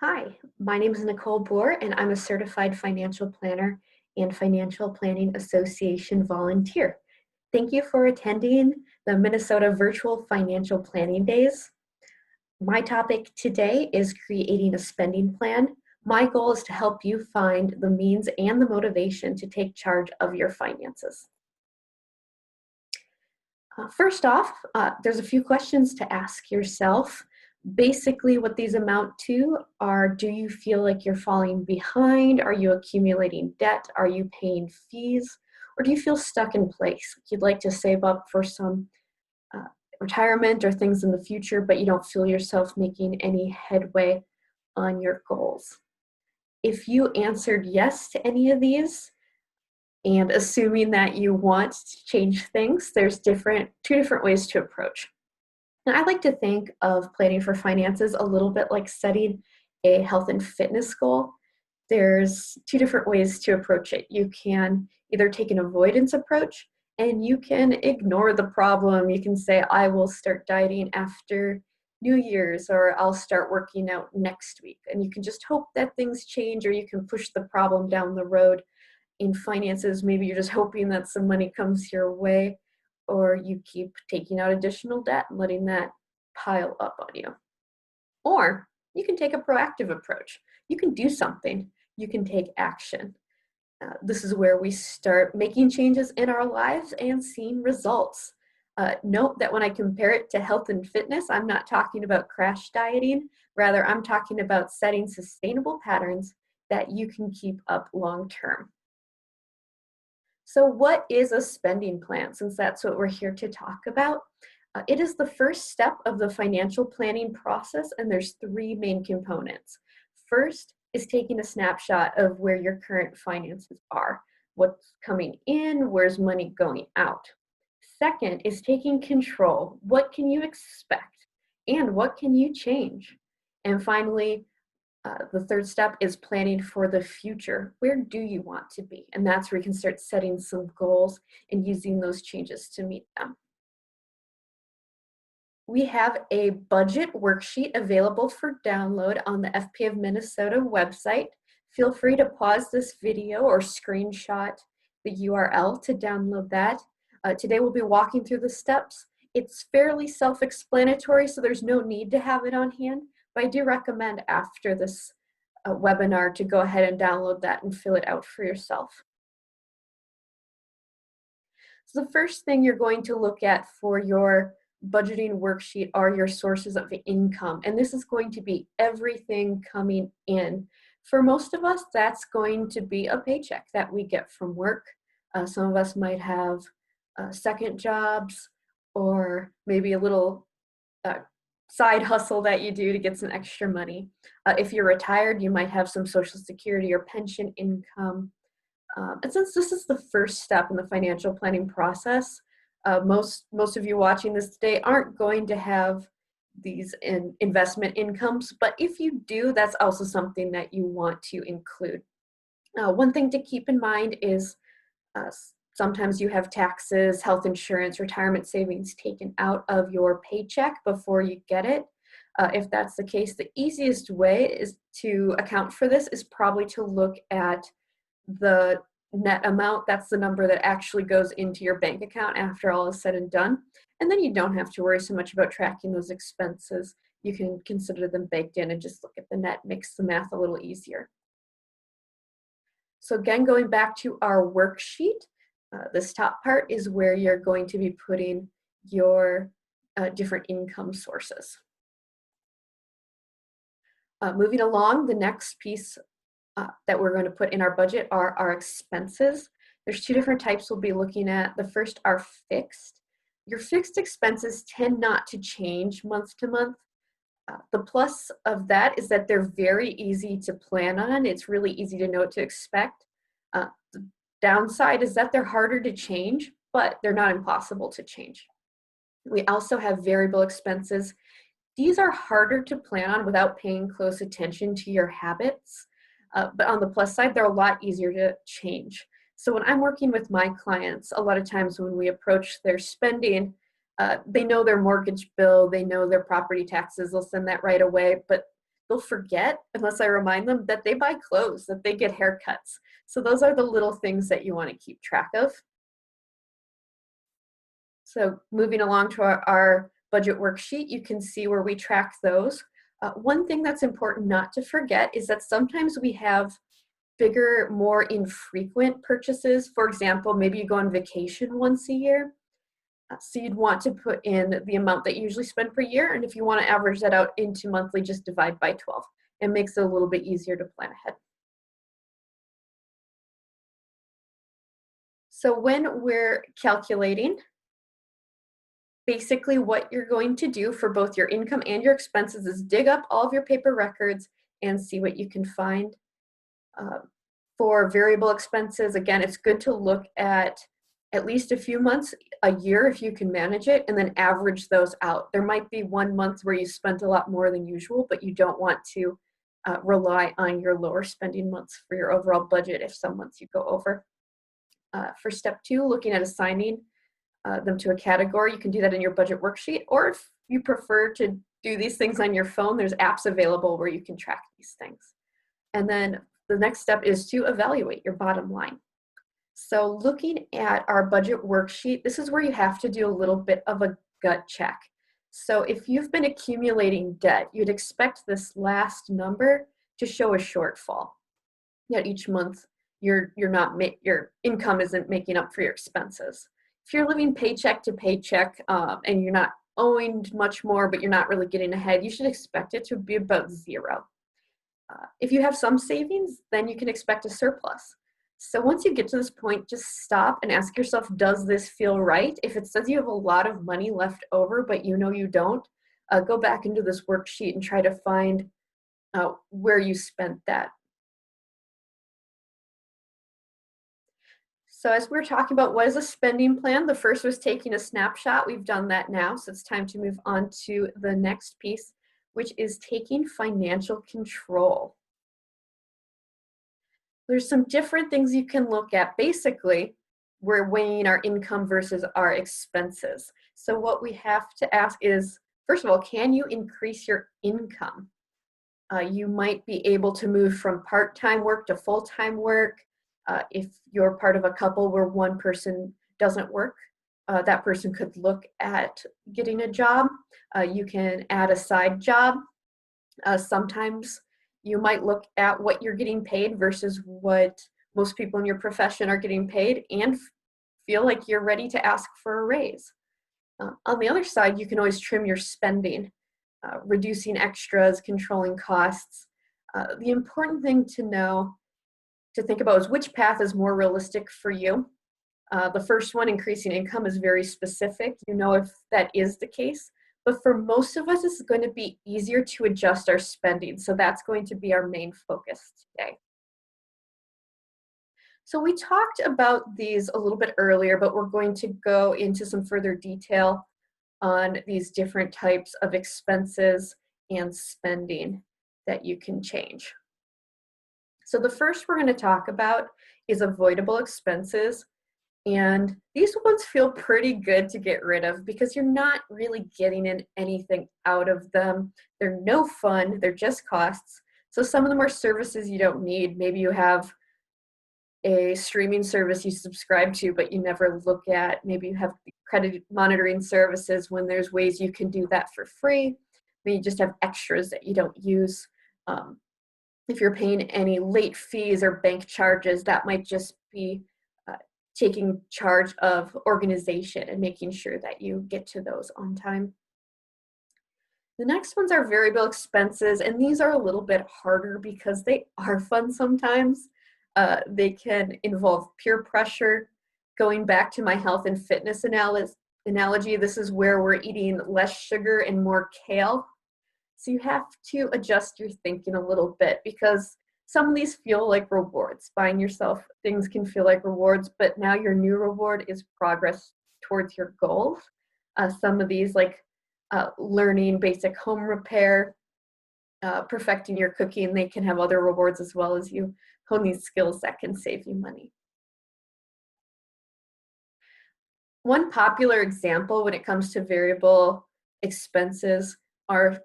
Hi, my name is Nicole Boor, and I'm a certified financial planner and Financial Planning Association volunteer. Thank you for attending the Minnesota Virtual Financial Planning Days. My topic today is creating a spending plan. My goal is to help you find the means and the motivation to take charge of your finances. First off, there's a few questions to ask yourself. Basically, what these amount to are, do you feel like you're falling behind? Are you accumulating debt? Are you paying fees? Or do you feel stuck in place? You'd like to save up for some uh, retirement or things in the future, but you don't feel yourself making any headway on your goals. If you answered yes to any of these, and assuming that you want to change things, there's two different ways to approach. And I like to think of planning for finances a little bit like setting a health and fitness goal. There's two different ways to approach it. You can either take an avoidance approach and you can ignore the problem. You can say, I will start dieting after New Year's, or I'll start working out next week. And you can just hope that things change, or you can push the problem down the road. In finances, maybe you're just hoping that some money comes your way, or you keep taking out additional debt and letting that pile up on you. Or you can take a proactive approach. You can do something. You can take action. This is where we start making changes in our lives and seeing results. Note that when I compare it to health and fitness, I'm not talking about crash dieting. Rather, I'm talking about setting sustainable patterns that you can keep up long term. So what is a spending plan, since that's what we're here to talk about? It is the first step of the financial planning process, and there's three main components. First is taking a snapshot of where your current finances are, what's coming in, where's money going out. Second is taking control. What can you expect, and what can you change? And finally, the third step is planning for the future. Where do you want to be? And that's where you can start setting some goals and using those changes to meet them. We have a budget worksheet available for download on the FP of Minnesota website. Feel free to pause this video or screenshot the URL to download that. Today we'll be walking through the steps. It's fairly self-explanatory, so there's no need to have it on hand, but I do recommend after this webinar to go ahead and download that and fill it out for yourself. So the first thing you're going to look at for your budgeting worksheet are your sources of income, and this is going to be everything coming in. For most of us, that's going to be a paycheck that we get from work. Some of us might have second jobs, or maybe a little side hustle that you do to get some extra money. If you're retired, you might have some Social Security or pension income. And since this is the first step in the financial planning process, most of you watching this today aren't going to have these investment incomes, but if you do, that's also something that you want to include. One thing to keep in mind is sometimes you have taxes, health insurance, retirement savings taken out of your paycheck before you get it. If that's the case, the easiest way is to account for this is probably to look at the net amount. That's the number that actually goes into your bank account after all is said and done. And then you don't have to worry so much about tracking those expenses. You can consider them baked in and just look at the net, makes the math a little easier. So again, going back to our worksheet, this top part is where you're going to be putting your different income sources. Moving along, the next piece that we're going to put in our budget are our expenses. There's two different types we'll be looking at. The first are fixed. Your fixed expenses tend not to change month to month. The plus of that is that they're very easy to plan on. It's really easy to know what to expect. The downside is that they're harder to change, but they're not impossible to change. We also have variable expenses. These are harder to plan on without paying close attention to your habits. But on the plus side, they're a lot easier to change. So when I'm working with my clients, a lot of times when we approach their spending, they know their mortgage bill, they know their property taxes, they'll send that right away, but they'll forget, unless I remind them, that they buy clothes, that they get haircuts. So those are the little things that you want to keep track of. So moving along to our budget worksheet, you can see where we track those. One thing that's important not to forget is that sometimes we have bigger, more infrequent purchases. For example, maybe you go on vacation once a year. So you'd want to put in the amount that you usually spend per year. And if you want to average that out into monthly, just divide by 12. It makes it a little bit easier to plan ahead. So when we're calculating, basically what you're going to do for both your income and your expenses is dig up all of your paper records and see what you can find. For variable expenses, again, it's good to look at least a few months, a year if you can manage it, and then average those out. There might be one month where you spent a lot more than usual, but you don't want to rely on your lower spending months for your overall budget if some months you go over. For step 2, looking at assigning them to a category, you can do that in your budget worksheet, or if you prefer to do these things on your phone, there's apps available where you can track these things. And then the next step is to evaluate your bottom line. So looking at our budget worksheet, this is where you have to do a little bit of a gut check. So if you've been accumulating debt, you'd expect this last number to show a shortfall. Yet each month your income isn't making up for your expenses. If you're living paycheck to paycheck and you're not owing much more, but you're not really getting ahead, you should expect it to be about 0. If you have some savings, then you can expect a surplus. So once you get to this point, just stop and ask yourself, does this feel right? If it says you have a lot of money left over, but you know you don't, go back into this worksheet and try to find where you spent that. So as we're talking about what is a spending plan, the first was taking a snapshot. We've done that now, so it's time to move on to the next piece, which is taking financial control. There's some different things you can look at. Basically, we're weighing our income versus our expenses. So what we have to ask is, first of all, can you increase your income? You might be able to move from part-time work to full-time work. If you're part of a couple where one person doesn't work, that person could look at getting a job. You can add a side job. Sometimes you might look at what you're getting paid versus what most people in your profession are getting paid and feel like you're ready to ask for a raise. On the other side, you can always trim your spending, reducing extras, controlling costs. The important thing to think about is which path is more realistic for you. The first one, increasing income, is very specific. You know if that is the case. But for most of us, it's going to be easier to adjust our spending. So that's going to be our main focus today. So we talked about these a little bit earlier, but we're going to go into some further detail on these different types of expenses and spending that you can change. So the first we're going to talk about is avoidable expenses. And these ones feel pretty good to get rid of because you're not really getting in anything out of them. They're no fun, they're just costs. So some of them are services you don't need. Maybe you have a streaming service you subscribe to, but you never look at. Maybe you have credit monitoring services when there's ways you can do that for free. Maybe you just have extras that you don't use. If you're paying any late fees or bank charges, that might just be taking charge of organization and making sure that you get to those on time. The next ones are variable expenses, and these are a little bit harder because they are fun sometimes. They can involve peer pressure. Going back to my health and fitness analogy, this is where we're eating less sugar and more kale. So you have to adjust your thinking a little bit because some of these feel like rewards. Buying yourself things can feel like rewards, but now your new reward is progress towards your goals. Some of these, like learning basic home repair, perfecting your cooking, they can have other rewards as well as you hone these skills that can save you money. One popular example when it comes to variable expenses are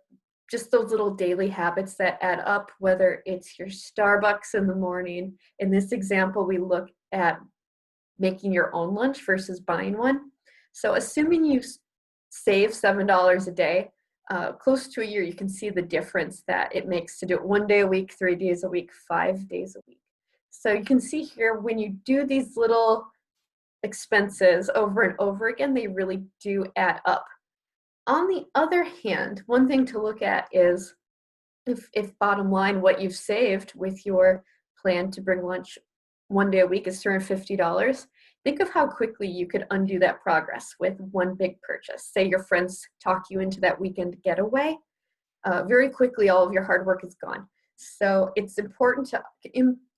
just those little daily habits that add up, whether it's your Starbucks in the morning. In this example, we look at making your own lunch versus buying one. So assuming you save $7 a day, close to a year, you can see the difference that it makes to do it 1 day a week, 3 days a week, 5 days a week. So you can see here, when you do these little expenses over and over again, they really do add up. On the other hand, one thing to look at is if bottom line, what you've saved with your plan to bring lunch 1 day a week is $350, think of how quickly you could undo that progress with one big purchase. Say your friends talk you into that weekend getaway. Very quickly, all of your hard work is gone. So it's important to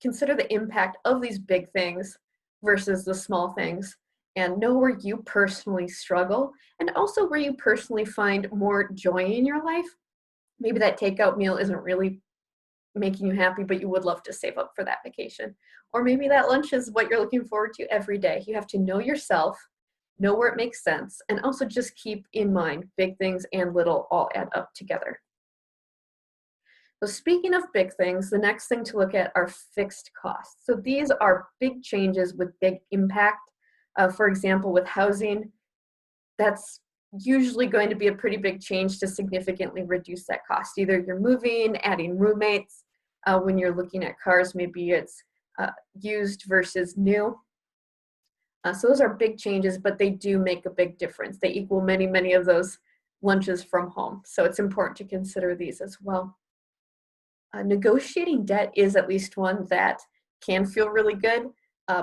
consider the impact of these big things versus the small things, and know where you personally struggle, and also where you personally find more joy in your life. Maybe that takeout meal isn't really making you happy, but you would love to save up for that vacation. Or maybe that lunch is what you're looking forward to every day. You have to know yourself, know where it makes sense, and also just keep in mind big things and little all add up together. So speaking of big things, the next thing to look at are fixed costs. So these are big changes with big impact. For example, with housing, that's usually going to be a pretty big change to significantly reduce that cost. Either you're moving, adding roommates. When you're looking at cars, maybe it's used versus new. So those are big changes, but they do make a big difference. They equal many, many of those lunches from home. So it's important to consider these as well. Negotiating debt is at least one that can feel really good.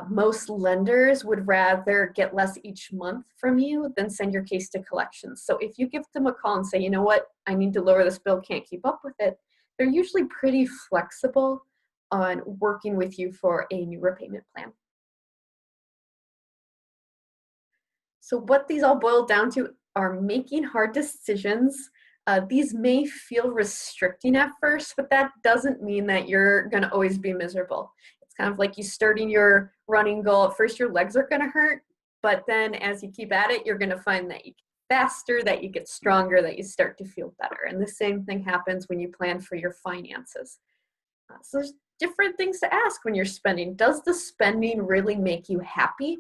Most lenders would rather get less each month from you than send your case to collections. So if you give them a call and say, you know what, I need to lower this bill, can't keep up with it, they're usually pretty flexible on working with you for a new repayment plan. So what these all boil down to are making hard decisions. These may feel restricting at first, but that doesn't mean that you're going to always be miserable. It's kind of like you starting your running goal. At first, your legs are going to hurt, but then as you keep at it, you're going to find that you get faster, that you get stronger, that you start to feel better. And the same thing happens when you plan for your finances. So there's different things to ask when you're spending. Does the spending really make you happy?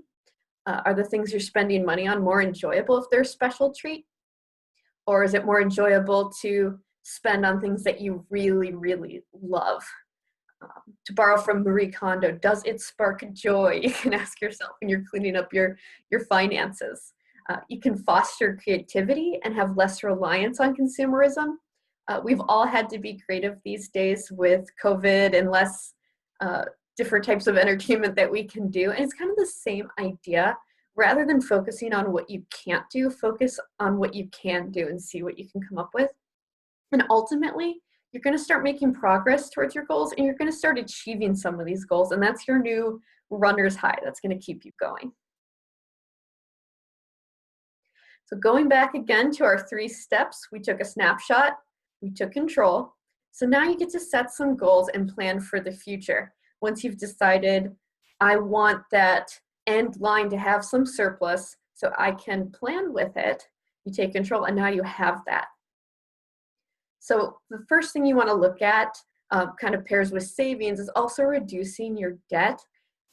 Are the things you're spending money on more enjoyable if they're a special treat? Or is it more enjoyable to spend on things that you really, really love? To borrow from Marie Kondo, does it spark joy? You can ask yourself when you're cleaning up your finances. You can foster creativity and have less reliance on consumerism. We've all had to be creative these days with COVID and less different types of entertainment that we can do. And it's kind of the same idea. Rather than focusing on what you can't do, focus on what you can do and see what you can come up with. And ultimately, you're going to start making progress towards your goals, and you're going to start achieving some of these goals. And that's your new runner's high. That's going to keep you going. So going back again to our 3 steps, we took a snapshot, we took control. So now you get to set some goals and plan for the future. Once you've decided, I want that end line to have some surplus so I can plan with it, you take control, and now you have that. So the first thing you want to look at, kind of pairs with savings, is also reducing your debt.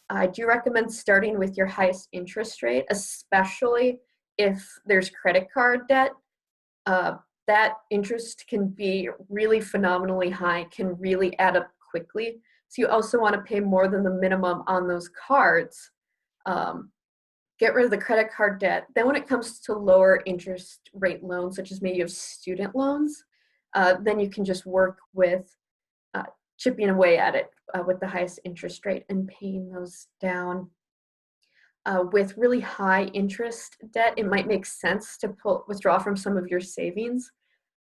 I do recommend starting with your highest interest rate, especially if there's credit card debt. That interest can be really phenomenally high, can really add up quickly. So you also want to pay more than the minimum on those cards. Get rid of the credit card debt. Then when it comes to lower interest rate loans, such as maybe you have student loans, then you can just work with chipping away at it with the highest interest rate and paying those down. With really high interest debt, it might make sense to withdraw from some of your savings.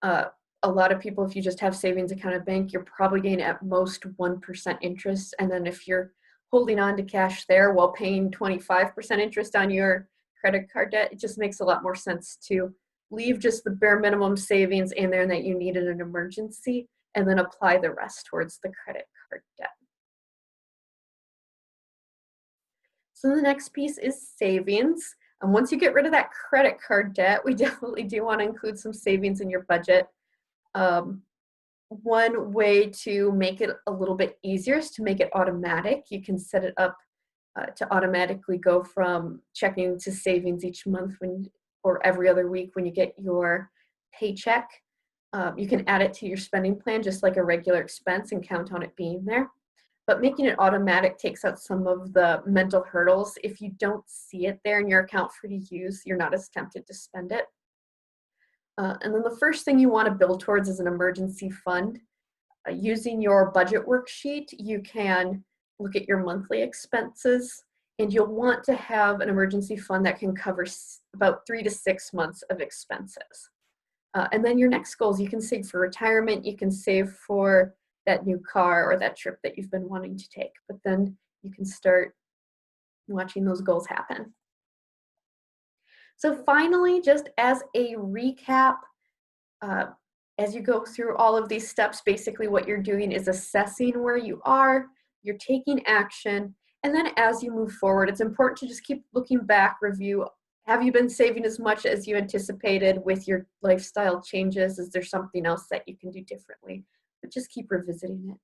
A lot of people, if you just have savings account at bank, you're probably getting at most 1% interest. And then if you're holding on to cash there while paying 25% interest on your credit card debt, it just makes a lot more sense to leave just the bare minimum savings in there that you need in an emergency, and then apply the rest towards the credit card debt. So the next piece is savings. And once you get rid of that credit card debt, we definitely do want to include some savings in your budget. One way to make it a little bit easier is to make it automatic. You can set it up to automatically go from checking to savings each month or every other week when you get your paycheck. You can add it to your spending plan just like a regular expense and count on it being there. But making it automatic takes out some of the mental hurdles. If you don't see it there in your account for you to use, you're not as tempted to spend it. And then the first thing you want to build towards is an emergency fund. Using your budget worksheet, you can look at your monthly expenses, and you'll want to have an emergency fund that can cover about 3 to 6 months of expenses. And then your next goals, you can save for retirement, you can save for that new car or that trip that you've been wanting to take, but then you can start watching those goals happen. So finally, just as a recap, uh, as you go through all of these steps, basically what you're doing is assessing where you are, you're taking action, and then as you move forward, it's important to just keep looking back, review, have you been saving as much as you anticipated with your lifestyle changes? Is there something else that you can do differently? But just keep revisiting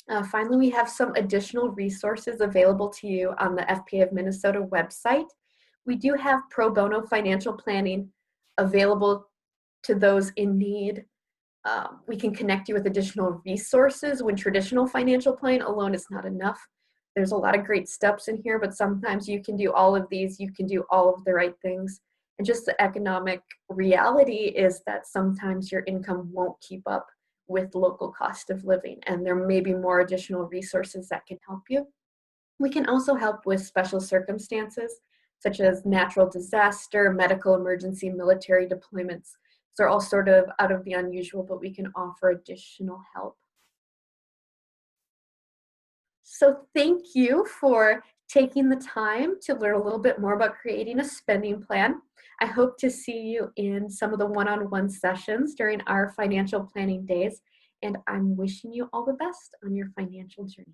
it. Finally, we have some additional resources available to you on the FPA of Minnesota website. We do have pro bono financial planning available to those in need. We can connect you with additional resources when traditional financial planning alone is not enough. There's a lot of great steps in here, but sometimes you can do all of these, you can do all of the right things. And just the economic reality is that sometimes your income won't keep up with local cost of living, and there may be more additional resources that can help you. We can also help with special circumstances, such as natural disaster, medical emergency, military deployments. They're all sort of out of the unusual, but we can offer additional help. So thank you for taking the time to learn a little bit more about creating a spending plan. I hope to see you in some of the one-on-one sessions during our financial planning days, and I'm wishing you all the best on your financial journey.